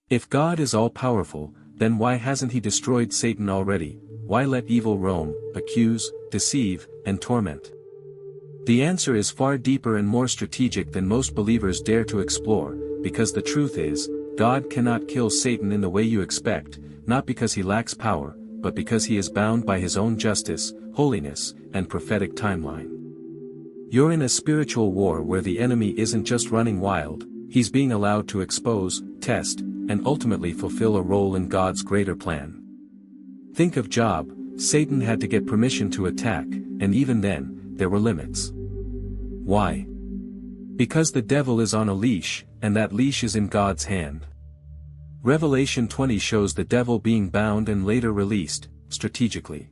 If God is all-powerful, then why hasn't he destroyed Satan already? Why let evil roam, accuse, deceive, and torment? The answer is far deeper and more strategic than most believers dare to explore, because the truth is, God cannot kill Satan in the way you expect, not because he lacks power, but because he is bound by his own justice, holiness, and prophetic timeline. You're in a spiritual war where the enemy isn't just running wild, he's being allowed to expose, test, and ultimately fulfill a role in God's greater plan. Think of Job. Satan had to get permission to attack, and even then, there were limits. Why? Because the devil is on a leash, and that leash is in God's hand. Revelation 20 shows the devil being bound and later released, strategically.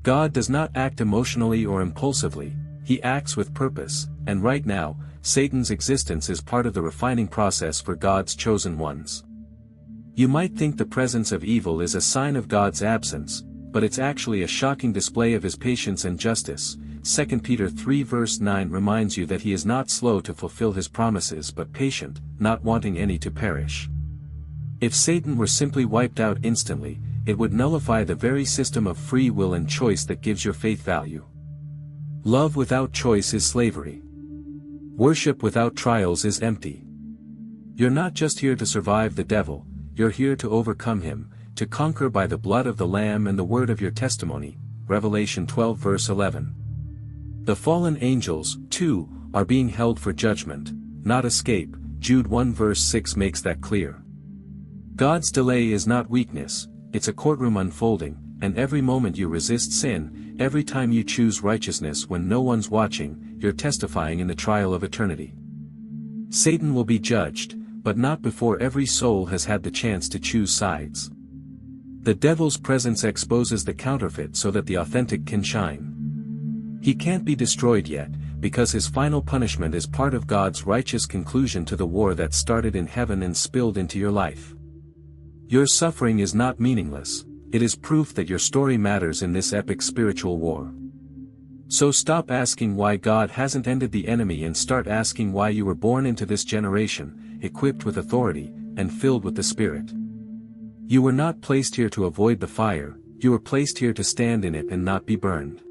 God does not act emotionally or impulsively, he acts with purpose, and right now, Satan's existence is part of the refining process for God's chosen ones. You might think the presence of evil is a sign of God's absence, but it's actually a shocking display of his patience and justice. 2 Peter 3 verse 9 reminds you that he is not slow to fulfill his promises but patient, not wanting any to perish. If Satan were simply wiped out instantly, it would nullify the very system of free will and choice that gives your faith value. Love without choice is slavery. Worship without trials is empty. You're not just here to survive the devil, you're here to overcome him, to conquer by the blood of the Lamb and the word of your testimony. Revelation 12 verse 11. The fallen angels, too, are being held for judgment, not escape. Jude 1 verse 6 makes that clear. God's delay is not weakness, it's a courtroom unfolding, and every moment you resist sin, every time you choose righteousness when no one's watching, you're testifying in the trial of eternity. Satan will be judged, but not before every soul has had the chance to choose sides. The devil's presence exposes the counterfeit so that the authentic can shine. He can't be destroyed yet, because his final punishment is part of God's righteous conclusion to the war that started in heaven and spilled into your life. Your suffering is not meaningless, it is proof that your story matters in this epic spiritual war. So stop asking why God hasn't ended the enemy and start asking why you were born into this generation, equipped with authority, and filled with the Spirit. You were not placed here to avoid the fire, you were placed here to stand in it and not be burned.